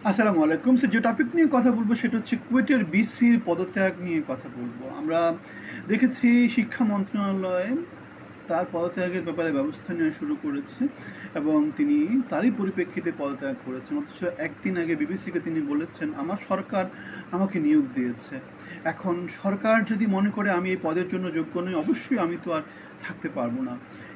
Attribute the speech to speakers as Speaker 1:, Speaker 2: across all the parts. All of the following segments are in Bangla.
Speaker 1: আসসালামু আলাইকুম। যে টপিক নিয়ে কথা বলবো সেটা হচ্ছে কুয়েটের বিসির পদত্যাগ নিয়ে কথা বলবো। আমরা দেখেছি শিক্ষা মন্ত্রণালয় তার পদত্যাগের ব্যাপারে ব্যবস্থা নেওয়া শুরু করেছে এবং তিনি তারই পরিপ্রেক্ষিতে পদত্যাগ করেছেন। অথচ একদিন আগে বিবিসিকে তিনি বলেছেন, আমার সরকার আমাকে নিয়োগ দিয়েছে। এখন সরকার যদি মনে করে আমি এই পদের জন্য যোগ্য নই, অবশ্যই আমি তো আর থাকতে পারবো না।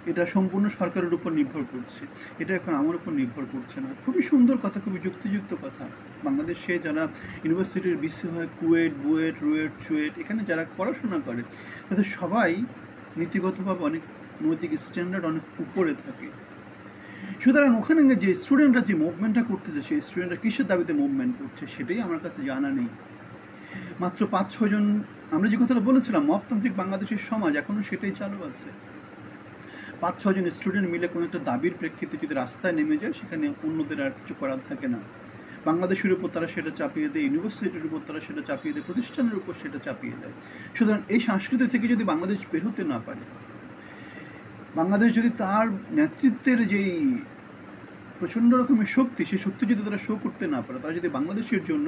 Speaker 1: এটা সম্পূর্ণ সরকারের উপর নির্ভর করছে, এটা এখন আমার উপর নির্ভর করছে না। খুবই সুন্দর কথা, খুবই যুক্তিযুক্ত কথা। বাংলাদেশে যারা ইউনিভার্সিটির বিসি হয়, কুয়েট, বুয়েট, রুয়েট, চুয়েট, এখানে যারা পড়াশোনা করে তাদের সবাই নীতিগতভাবে অনেক নৈতিক স্ট্যান্ডার্ড অনেক উপরে থাকে। সুতরাং ওখানে যে স্টুডেন্টরা যে মুভমেন্টটা করতেছে, সেই স্টুডেন্টরা কিসের দাবিতে মুভমেন্ট করছে সেটাই আমার কাছে জানা নেই। মাত্র ৫-৬ জন, আমরা যে কথাটা বলেছিলাম মপতান্ত্রিক বাংলাদেশের সমাজ এখনও সেটাই চালু আছে। ৫-৬ জন স্টুডেন্ট মিলে কোনো একটা দাবির প্রেক্ষিতে যদি রাস্তায় নেমে যায়, সেখানে অন্যদের আর কিছু করার থাকে না। বাংলাদেশের উপর তারা সেটা চাপিয়ে দেয়, ইউনিভার্সিটির উপর তারা সেটা চাপিয়ে দেয়, প্রতিষ্ঠানের উপর সেটা চাপিয়ে দেয়। সুতরাং এই সংস্কৃতি থেকে যদি বাংলাদেশ বের হতে না পারে, বাংলাদেশ যদি তার নেতৃত্বের যেই প্রচণ্ড রকমের শক্তি, সেই শক্তি যদি তারা শো করতে না পারে, তারা যদি বাংলাদেশের জন্য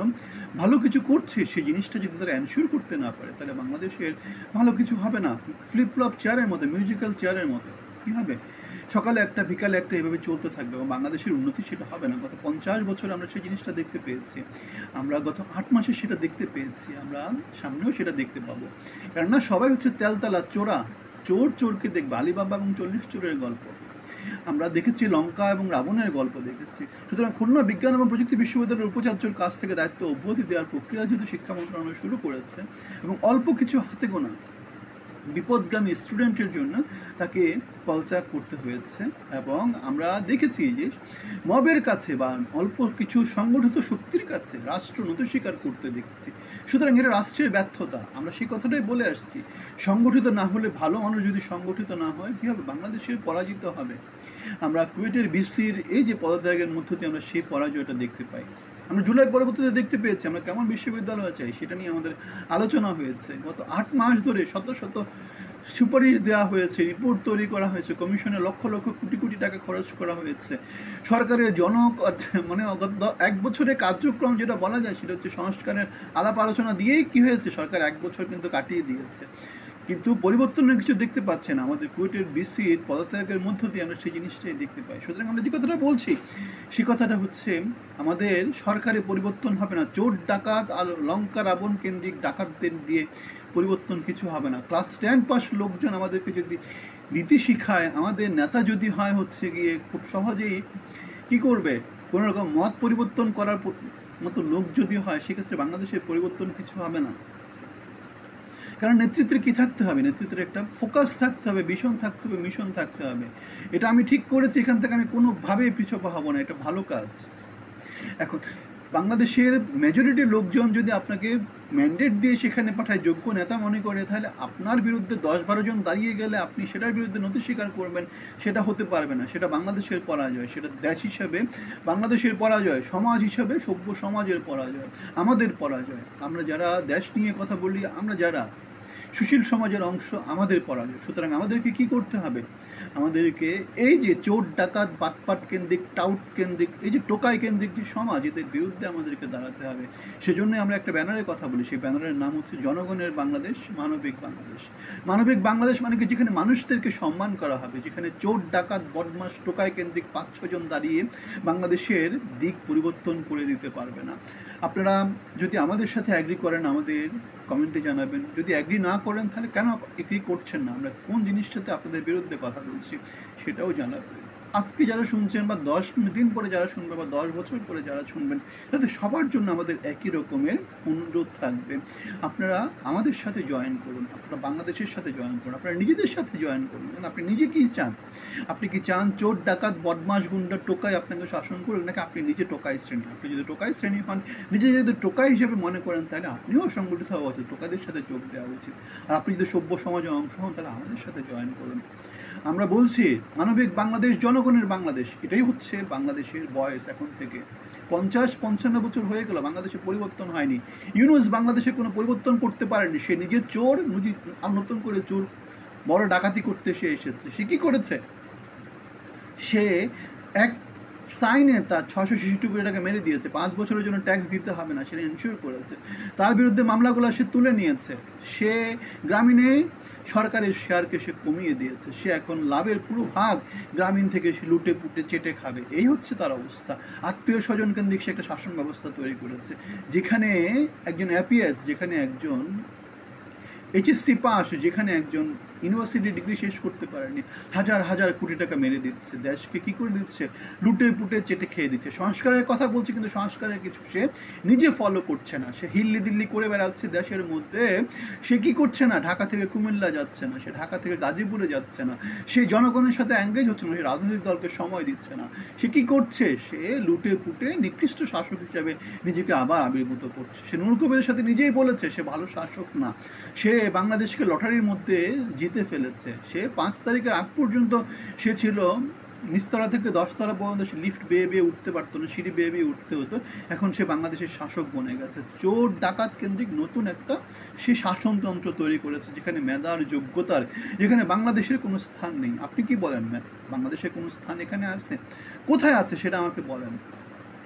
Speaker 1: ভালো কিছু করছে সেই জিনিসটা যদি তারা এনশিওর করতে না পারে, তাহলে বাংলাদেশের ভালো কিছু হবে না। ফ্লিপফ্লপ চেয়ারের মতো, মিউজিক্যাল চেয়ারের মতো কী হবে? সকালে একটা, বিকালে একটা, এভাবে চলতে থাকবে এবং বাংলাদেশের উন্নতি সেটা হবে না। গত ৫০ বছর আমরা সেই জিনিসটা দেখতে পেয়েছি, আমরা গত ৮ মাসে সেটা দেখতে পেয়েছি, আমরা সামনেও সেটা দেখতে পাবো। কেননা সবাই হচ্ছে তেলতালা চোরা, চোর চোরকে দেখবে। আলিবাবা এবং ৪০ চোরের গল্প আমরা দেখেছি, লঙ্কা এবং রাবণের গল্প দেখেছি। সুতরাং খুলনা বিজ্ঞান এবং প্রযুক্তি বিশ্ববিদ্যালয়ের উপাচার্যর কাছ থেকে দায়িত্ব অব্যাহতি দেওয়ার প্রক্রিয়া যেহেতু শিক্ষা মন্ত্রণালয় শুরু করেছে এবং অল্প কিছু হাতে গোনা বিপদগামী স্টুডেন্টের জন্য তাকে পদত্যাগ করতে হয়েছে। এবং আমরা দেখেছি যে মবের কাছে বা অল্প কিছু সংগঠিত শক্তির কাছে রাষ্ট্র নতি স্বীকার করতে দেখেছি। সুতরাং এটা রাষ্ট্রের ব্যর্থতা, আমরা সেই কথাটাই বলে আসছি। সংগঠিত না হলে, ভালো মানুষ যদি সংগঠিত না হয়, কী হবে? বাংলাদেশের পরাজিত হবে। আমরা কুয়েটের বিসির এই যে পদত্যাগের মধ্য দিয়ে আমরা সেই পরাজয়টা দেখতে পাই। আমরা জুলাই পরবর্তীতে দেখতে পেয়েছি আমরা কেমন বিশ্ববিদ্যালয় চাই, সেটা নিয়ে আমাদের আলোচনা হয়েছে। গত ৮ মাস ধরে শত শত সুপারিশ দেওয়া হয়েছে, রিপোর্ট তৈরি করা হয়েছে, কমিশনে লক্ষ লক্ষ কোটি কোটি টাকা খরচ করা হয়েছে। সরকারের মানে ১ বছরের কার্যক্রম যেটা বলা যায় সেটা হচ্ছে সংস্কারের আলাপ আলোচনা দিয়েই কী হয়েছে, সরকার ১ বছর কিন্তু কাটিয়ে দিয়েছে, কিন্তু পরিবর্তনের কিছু দেখতে পাচ্ছে না। আমাদের কুয়েটের বিসির পদত্যাগের মধ্য দিয়ে আমরা সেই জিনিসটাই দেখতে পাই। সুতরাং আমরা যে কথাটা বলছি, সেই কথাটা হচ্ছে আমাদের সরকারে পরিবর্তন হবে না। চোর ডাকাত আর লঙ্কা রাবণ কেন্দ্রিক ডাকাতদের দিয়ে পরিবর্তন কিছু হবে না। ক্লাস 10 পাস লোকজন আমাদেরকে যদি নীতি শিখায়, আমাদের নেতা যদি হয় হচ্ছে গিয়ে খুব সহজেই কি করবে, কোনো রকম মত পরিবর্তন করার মতো লোক যদি হয়, সেক্ষেত্রে বাংলাদেশের পরিবর্তন কিছু হবে না। কারণ নেতৃত্বের কী থাকতে হবে? নেতৃত্বের একটা ফোকাস থাকতে হবে, ভিশন থাকতে হবে, মিশন থাকতে হবে। এটা আমি ঠিক করেছি, এখান থেকে আমি কোনোভাবেই পিছপা হব না, এটা ভালো কাজ। এখন বাংলাদেশের মেজরিটি লোকজন যদি আপনাকে ম্যান্ডেট দিয়ে সেখানে পাঠায়, যোগ্য নেতা মনে করে, তাহলে আপনার বিরুদ্ধে ১০-১২ জন দাঁড়িয়ে গেলে আপনি সেটার বিরুদ্ধে নতি স্বীকার করবেন, সেটা হতে পারবে না। সেটা বাংলাদেশের পরাজয়, সেটা দেশ হিসাবে বাংলাদেশের পরাজয়, সমাজ হিসাবে সভ্য সমাজের পরাজয়, আমাদের পরাজয়। আমরা যারা দেশ নিয়ে কথা বলি, আমরা যারা সুশীল সমাজের অংশ, আমাদের পরাজয়। সুতরাং আমাদেরকে কি করতে হবে? আমাদেরকে এই যে চোর ডাকাত বাটপাট কেন্দ্রিক, টাউট কেন্দ্রিক, এই যে টোকাই কেন্দ্রিক যে সমাজ, এদের বিরুদ্ধে আমাদেরকে দাঁড়াতে হবে। সেজন্য আমরা একটা ব্যানারের কথা বলি, সেই ব্যানারের নাম হচ্ছে জনগণের বাংলাদেশ, মানবিক বাংলাদেশ। মানবিক বাংলাদেশ মানে কি? যেখানে মানুষদেরকে সম্মান করা হবে, যেখানে চোর ডাকাত বদমাস টোকাই কেন্দ্রিক ৫-৬ জন দাঁড়িয়ে বাংলাদেশের দিক পরিবর্তন করে দিতে পারবে না। আপনারা যদি আমাদের সাথে অ্যাগ্রি করেন, আমাদের কমেন্টে জানাবেন। যদি অ্যাগ্রি না করেন, তাহলে কেন এগ্রি করছেন না, আমরা কোন জিনিসটাতে আপনাদের বিরুদ্ধে কথা বলছি সেটাও জানাবেন। আজকে যারা শুনছেন বা ১০ দিন পরে যারা শুনবে বা ১০ বছর পরে যারা শুনবেন, তাতে সবার জন্য আমাদের একই রকমের অনুরোধ থাকবে, আপনারা আমাদের সাথে জয়েন করুন, আপনারা বাংলাদেশের সাথে জয়েন করুন, আপনারা নিজেদের সাথে জয়েন করুন। আপনি নিজে কী চান? আপনি কি চান চোর ডাকাত বদমাস গুন্ডা টোকাই আপনাকে শাসন করুন, নাকি আপনি নিজে টোকাই শ্রেণী? আপনি যদি টোকাই শ্রেণী হন, নিজে যদি টোকাই হিসেবে মনে করেন, তাহলে আপনিও সংগঠিত হওয়া উচিত, টোকাইদের সাথে যোগ দেওয়া উচিত। আর আপনি যদি সভ্য সমাজে অংশ হন, তাহলে আমাদের সাথে জয়েন করুন। আমরা বলছি মানবিক বাংলাদেশ, জনগণের বাংলাদেশ, এটাই হচ্ছে বাংলাদেশের বয়স। এখন থেকে ৫০-৫৫ বছর হয়ে গেল, বাংলাদেশে পরিবর্তন হয়নি। ইউনূস বাংলাদেশে কোনো পরিবর্তন করতে পারেনি। সে নিজের চোর, আর নতুন করে চোর বড় ডাকাতি করতে সে এসেছে। সে কী করেছে? সে এক সাইনে তার 666 কোটি টাকা মেরে দিয়েছে, 5 বছরের জন্য ট্যাক্স দিতে হবে না সেটা এনশিওর করেছে। তার বিরুদ্ধে মামলাগুলো সে তুলে নিয়েছে। সে গ্রামীণে সরকারের শেয়ারকে সে কমিয়ে দিয়েছে। সে এখন লাভের পুরো ভাগ গ্রামীণ থেকে সে লুটে পুটে চেটে খাবে। এই হচ্ছে তার অবস্থা। আত্মীয় স্বজন কেন্দ্রিক সে একটা শাসন ব্যবস্থা তৈরি করেছে, যেখানে একজন অ্যাপিএস, যেখানে একজন এইচএসসি পাস, যেখানে একজন ইউনিভার্সিটি ডিগ্রি শেষ করতে পারেনি, হাজার হাজার কোটি টাকা মেরে দিচ্ছে, দেশকে কী করে দিচ্ছে, লুটে পুটে চেটে খেয়ে দিচ্ছে। সংস্কারের কথা বলছে, কিন্তু সংস্কারের কিছু সে নিজে ফলো করছে না। সে হিল্লি দিল্লি করে বেড়াচ্ছে দেশের মধ্যে। সে কি করছে না, ঢাকা থেকে কুমিল্লা যাচ্ছে না, সে ঢাকা থেকে গাজীপুরে যাচ্ছে না, সে জনগণের সাথে এঙ্গেজ হচ্ছে না, সে রাজনৈতিক দলকে সময় দিচ্ছে না। সে কি করছে, সে লুটে পুটে নিকৃষ্ট শাসক হিসাবে নিজেকে আবার আবির্ভূত করছে। সে নূর কবিরের সাথে নিজেই বলেছে সে ভালো শাসক না, সে বাংলাদেশকে লটারির মধ্যে জিতে ফেলেছে। সে 5 তারিখের আগ পর্যন্ত সে ছিল নিচতলা থেকে 10 তলা পর্যন্ত সে লিফট বেয়ে বেয়ে উঠতে পারতো না, সিঁড়ি বেয়ে বেয়ে উঠতে হতো। এখন সে বাংলাদেশের শাসক বনে গেছে। চোর ডাকাত কেন্দ্রিক নতুন একটা সে শাসনতন্ত্র তৈরি করেছে, যেখানে মেধার যোগ্যতার, যেখানে বাংলাদেশের কোনো স্থান নেই। আপনি কি বলেন, বাংলাদেশের কোনো স্থান এখানে আছে? কোথায় আছে সেটা আমাকে বলেন।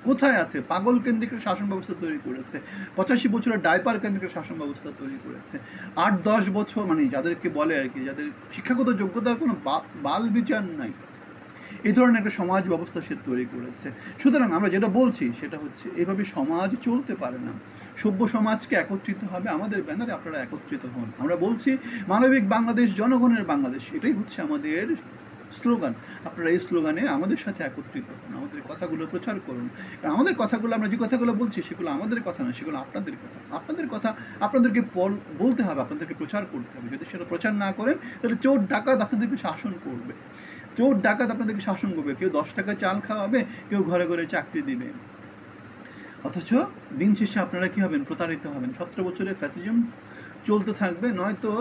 Speaker 1: কোথায় আছে? পাগল কেন্দ্রিক শাসন ব্যবস্থা তৈরি করেছে। 85 বছরের ডাইপার কেন্দ্রিক শাসন ব্যবস্থা তৈরি করেছে। 8-10 বছর, মানে যাদেরকে বলে আর কি, যাদের শিক্ষাগত যোগ্যতার কোনো বাল বিচার নাই, এই ধরনের একটা সমাজ ব্যবস্থা সে তৈরি করেছে। সুতরাং আমরা যেটা বলছি সেটা হচ্ছে, এভাবে সমাজ চলতে পারে না। সভ্য সমাজকে একত্রিত হবে, আমাদের ব্যানারে আপনারা একত্রিত হন। আমরা বলছি মানবিক বাংলাদেশ, জনগণের বাংলাদেশ, এটাই হচ্ছে আমাদের স্লোগান। আপনারা এই স্লোগানে আমাদের সাথে একত্রিত হন, আমাদের কথাগুলো প্রচার করুন। কারণ আমাদের কথাগুলো, আমরা যে কথাগুলো বলছি সেগুলো আমাদের কথা না, সেগুলো আপনাদের কথা। আপনাদের কথা আপনাদেরকে বলতে হবে, আপনাদেরকে প্রচার করতে হবে। যদি সেটা প্রচার না করেন, তাহলে চোর ডাকাত আপনাদেরকে শাসন করবে। চোর ডাকাত আপনাদেরকে শাসন করবে। কেউ 10 টাকা চাল খাওয়াবে, কেউ ঘরে ঘরে চাকরি দিবে। অথচ দিন শেষে আপনারা কী হবেন? প্রতারিত হবেন। 17 বছরের ফ্যাসিজম চলতে থাকবে, নয়তো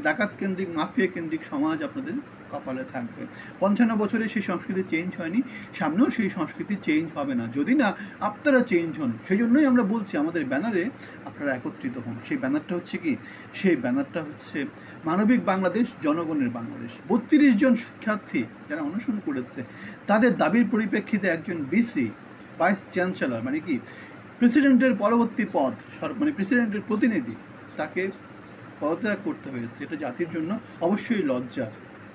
Speaker 1: ডাকাত কেন্দ্রিক, মাফিয়া কেন্দ্রিক সমাজ আপনাদের কপালে থাকবে। 55 বছরে সেই সংস্কৃতি চেঞ্জ হয়নি, সামনেও সেই সংস্কৃতি চেঞ্জ হবে না, যদি না আপনারা চেঞ্জ হন। সেই জন্যই আমরা বলছি আমাদের ব্যানারে আপনারা একত্রিত হন। সেই ব্যানারটা হচ্ছে কি? সেই ব্যানারটা হচ্ছে মানবিক বাংলাদেশ, জনগণের বাংলাদেশ। 32 জন শিক্ষার্থী যারা অনশন করেছে, তাদের দাবির পরিপ্রেক্ষিতে একজন বিসি, ভাইস চ্যান্সেলর, মানে কি প্রেসিডেন্টের পরবর্তী পদ, মানে প্রেসিডেন্টের প্রতিনিধি, তাকে পদত্যাগ করতে হয়েছে। এটা জাতির জন্য অবশ্যই লজ্জা,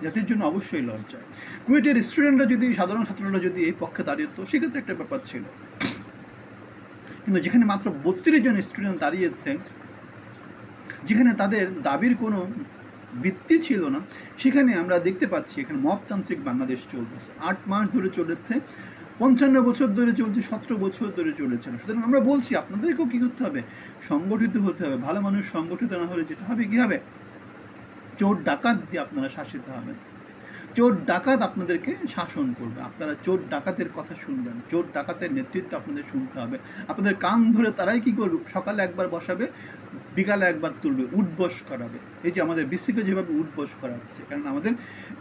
Speaker 1: জাতির জন্য অবশ্যই লজ্জা। কুয়েটের স্টুডেন্টরা যদি, সাধারণ ছাত্ররা যদি এই পক্ষে দাঁড়িয়েতো, সেক্ষেত্রে একটা ব্যাপার ছিল। কিন্তু যেখানে মাত্র 32 জন স্টুডেন্ট দাঁড়িয়েছে, যেখানে তাদের দাবির কোনো ভিত্তি ছিল না, সেখানে আমরা দেখতে পাচ্ছি এখানে মবতান্ত্রিক বাংলাদেশ চলতেছে। 8 মাস ধরে চলেছে, 55 বছর ধরে চলছে, 17 বছর ধরে চলেছে। সুতরাং আমরা বলছি আপনাদেরকেও কী করতে হবে? সংগঠিত হতে হবে। ভালো মানুষ সংগঠিত না হলে যেটা হবে, কী হবে? চোর ডাকাত দিয়ে আপনারা শাসিত হবেন। চোর ডাকাত আপনাদেরকে শাসন করবে। আপনারা চোর ডাকাতের কথা শুনবেন, চোর ডাকাতের নেতৃত্ব আপনাদের শুনতে হবে। আপনাদের কান ধরে তারাই কী করবে? সকালে একবার বসাবে, বিকালে একবার তুলবে, উঠবস করাবে। এই যে আমাদের বিসিকে যেভাবে উঠবস করাচ্ছে, কারণ আমাদের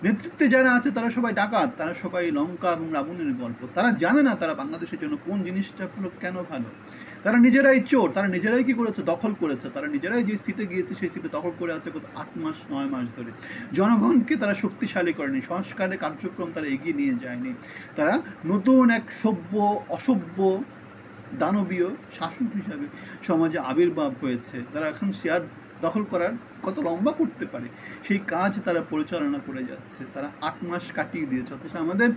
Speaker 1: নেতৃত্বে যারা আছে তারা সবাই ডাকাত, তারা সবাই লঙ্কা এবং রাবণের গল্প। তারা জানে না তারা বাংলাদেশের জন্য কোন জিনিসটা হলো কেন ভালো। তারা নিজেরাই চোর, তারা নিজেরাই কী করেছে? দখল করেছে। তারা নিজেরাই যে সিটে গিয়েছে সেই সিটে দখল করে আছে গত 8 মাস 9 মাস ধরে। জনগণকে তারা শক্তিশালী করেনি, সংস্কারের কার্যক্রম তারা এগিয়ে নিয়ে যায়নি। তারা নতুন এক সভ্য অসভ্য দানবীয় শাসক হিসাবে সমাজে আবির্ভাব হয়েছে। তারা এখন শেয়ার দখল করার কত লম্বা করতে পারে সেই কাজ তারা পরিচালনা করে যাচ্ছে। তারা 8 মাস কাটিয়ে দিয়েছে। অথচ আমাদের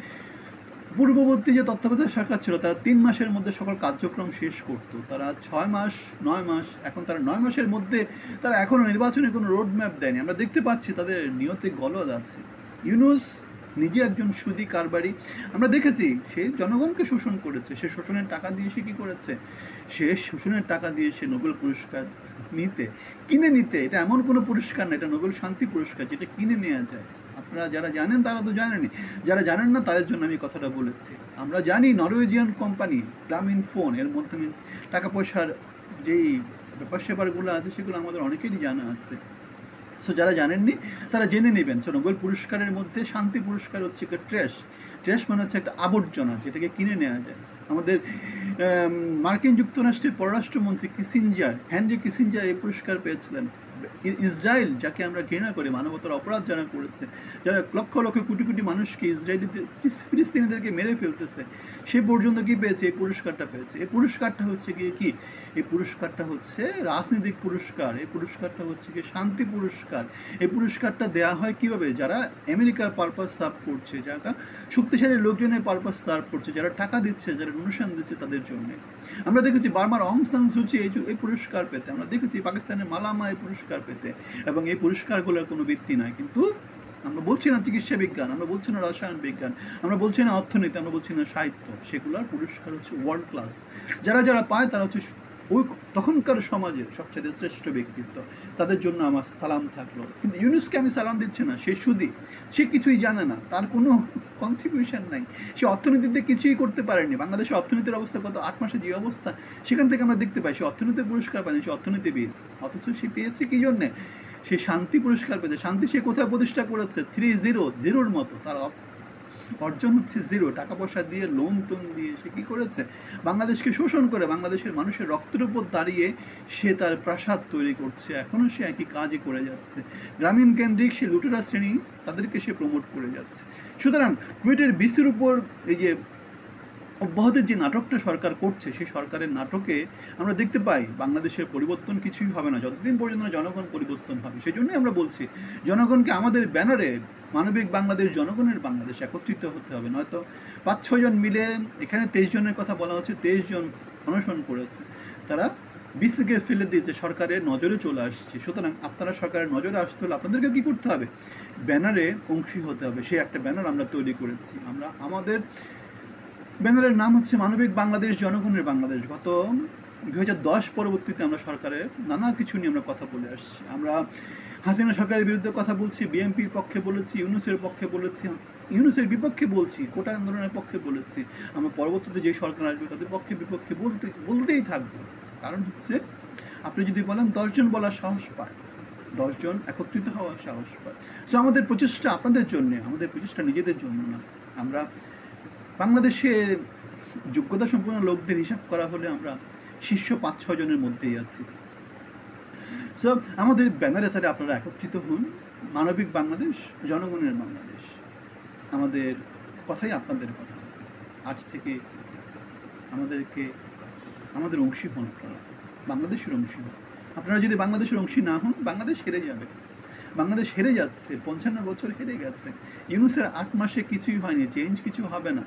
Speaker 1: পূর্ববর্তী যে তত্ত্বাবধায়ক সরকার ছিল, তারা 3 মাসের মধ্যে সকল কার্যক্রম শেষ করত। তারা 6 মাস 9 মাস, এখন তারা 9 মাসের মধ্যে তারা এখনও নির্বাচনের কোনো রোড ম্যাপ দেয়নি। আমরা দেখতে পাচ্ছি তাদের নিয়তে গলদ আছে। ইউনূস নিজে একজন সুদী কারবারি। আমরা দেখেছি সে জনগণকে শোষণ করেছে। সে শোষণের টাকা দিয়ে সে কী করেছে? সে শোষণের টাকা দিয়ে সে নোবেল পুরস্কার কিনে নিতে, এটা এমন কোনো পুরস্কার না, এটা নোবেল শান্তি পুরস্কার, যেটা কিনে নেওয়া যায়। আপনারা যারা জানেন তারা তো জানেনই, যারা জানেন না তাদের জন্য আমি কথাটা বলেছি। আমরা জানি নরওয়েজিয়ান কোম্পানি গ্রামীণ ফোন, এর মাধ্যমে টাকা পয়সার যেই ব্যাপার স্যাপারগুলো আছে সেগুলো আমাদের অনেকেরই জানা আছে। সো যারা জানেননি তারা জেনে নেবেন। সো নোবেল পুরস্কারের মধ্যে শান্তি পুরস্কার হচ্ছে একটা ট্রেশ মানে হচ্ছে একটা আবর্জনা, যেটাকে কিনে নেওয়া যায়। আমাদের মার্কিন যুক্তরাষ্ট্রের পররাষ্ট্রমন্ত্রী হেনরি কিসিঞ্জার এই পুরস্কার পেয়েছিলেন ইসরায়েল যাকে আমরা ঘৃণা করি, মানবতার অপরাধ যারা করেছে, যারা লক্ষ লক্ষ কোটি কোটি মানুষকে ফিলিস্তিনিদেরকে মেরে ফেলতেছে, সে পর্যন্ত কি পেয়েছে? এই পুরস্কারটা পেয়েছে। এই পুরস্কারটা হচ্ছে গিয়ে কি? এই পুরস্কারটা হচ্ছে রাজনৈতিক পুরস্কার, এই পুরস্কারটা হচ্ছে গিয়ে শান্তি পুরস্কার। এই পুরস্কারটা দেওয়া হয় কীভাবে? যারা আমেরিকার পারপাস সার্ভ করছে, যারা শক্তিশালী লোকজনের পারপাস সার্ভ করছে, যারা টাকা দিচ্ছে, যারা ডোনেশন দিচ্ছে তাদের জন্য। আমরা দেখেছি বার্মার অং সান সুচি এই পুরস্কার পেতে, আমরা দেখেছি পাকিস্তানের মালামা এই পুরস্কার পেতে, এবং এই পুরস্কারগুলোর কোনো ভিত্তি নাই। কিন্তু আমরা বলছি না চিকিৎসা বিজ্ঞান, আমরা বলছি না রসায়ন বিজ্ঞান, আমরা বলছি না অর্থনীতি, আমরা বলছি না সাহিত্য, সেগুলোর পুরস্কার হচ্ছে ওয়ার্ল্ড ক্লাস। যারা যারা পায় তারা হচ্ছে ওই তখনকার সমাজের সবচেয়ে শ্রেষ্ঠ ব্যক্তিত্ব, তাদের জন্য আমার সালাম থাকলো। কিন্তু ইউনুসকে আমি সালাম দিচ্ছি না, সে শুধু, সে কিছুই জানে না, তার কোনো কন্ট্রিবিউশন নাই, সে অর্থনীতিতে কিছুই করতে পারেনি। বাংলাদেশের অর্থনীতির অবস্থা গত 8 মাসে যে অবস্থা, সেখান থেকে আমরা দেখতে পাই সে অর্থনীতির পুরস্কার পায়নি, সে অর্থনীতিবিদ। অথচ সে পেয়েছে কী জন্যে? সে শান্তি পুরস্কার পেয়েছে। শান্তি সে কোথায় প্রতিষ্ঠা করেছে? 3-0 মতো তার অর্জন হচ্ছে 0। টাকা পয়সা দিয়ে, লোন টোন দিয়ে সে কী করেছে? বাংলাদেশকে শোষণ করে, বাংলাদেশের মানুষের রক্তের উপর দাঁড়িয়ে সে তার প্রাসাদ তৈরি করছে। এখনও সে একই কাজই করে যাচ্ছে। গ্রামীণ কেন্দ্রিক সে লুটেরা শ্রেণী, তাদেরকে সে প্রমোট করে যাচ্ছে। সুতরাং কুয়েটের বিসির উপর এই যে অব্যাহত যে নাটকটা সরকার করছে, সেই সরকারের নাটকে আমরা দেখতে পাই বাংলাদেশের পরিবর্তন কিছুই হবে না যতদিন পর্যন্ত জনগণ পরিবর্তন হবে। সেই জন্যই আমরা বলছি জনগণকে আমাদের ব্যানারে মানবিক বাংলাদেশ, জনগণের বাংলাদেশ একত্রিত হতে হবে। নয়তো 5-6 জন মিলে, এখানে 23 জনের কথা বলা হচ্ছে, 23 জন অনশন করেছে, তারা বিসিকে ফেলে দিয়েছে, সরকারের নজরে চলে আসছে। সুতরাং আপনারা সরকারের নজরে আসতে হলে আপনাদেরকে কী করতে হবে? ব্যানারে অংশী হতে হবে। সেই একটা ব্যানার আমরা তৈরি করেছি। আমরা আমাদের ব্যানারের নাম হচ্ছে মানবিক বাংলাদেশ, জনগণের বাংলাদেশ। গত 2010 পরবর্তীতে আমরা সরকারের নানা কিছু নিয়ে আমরা কথা বলে আসছি। আমরা হাসিনা সরকারের বিরুদ্ধে কথা বলছি, বিএনপির পক্ষে বলেছি, ইউনূসের পক্ষে বলেছি, ইউনূসের বিপক্ষে বলছি, কোটা আন্দোলনের পক্ষে বলেছি। আমরা পরবর্তীতে যে সরকার আসবে তাদের পক্ষে বিপক্ষে বলতেই থাকবো। কারণ হচ্ছে আপনি যদি বলেন 10 জন বলার সাহস পায়, 10 জন একত্রিত হওয়ার সাহস পায়। সো আমাদের প্রচেষ্টা আপনাদের জন্য, আমাদের প্রচেষ্টা নিজেদের জন্য না। আমরা বাংলাদেশের যোগ্যতা সম্পন্ন লোকদের হিসাব করা হলে আমরা শীর্ষ 5-6 জনের মধ্যেই আছি। সো আমাদের ব্যানারে তাহলে আপনারা একত্রিত হন, মানবিক বাংলাদেশ, জনগণের বাংলাদেশ। আমাদের কথাই আপনাদের কথা। আজ থেকে আমাদের অংশী হন আপনারা, বাংলাদেশের অংশী হন। আপনারা যদি বাংলাদেশের অংশী না হন, বাংলাদেশ হেরে যাবে। বাংলাদেশ হেরে যাচ্ছে, 55 বছর হেরে গেছে। ইউনূসের 8 মাসে কিছুই হয়নি, চেঞ্জ কিছু হবে না।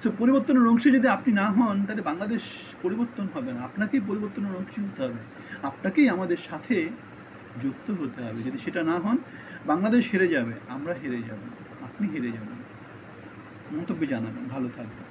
Speaker 1: সো পরিবর্তনের অংশী যদি আপনি না হন, তাহলে বাংলাদেশ পরিবর্তন হবে না। আপনাকেই পরিবর্তনের অংশী হতে হবে, আপনাকেই আমাদের সাথে যুক্ত হতে হবে। যদি সেটা না হন, বাংলাদেশ হেরে যাবে, আমরা হেরে যাব, আপনি হেরে যাবেন। মন্তব্য জানাবেন। ভালো থাকবেন।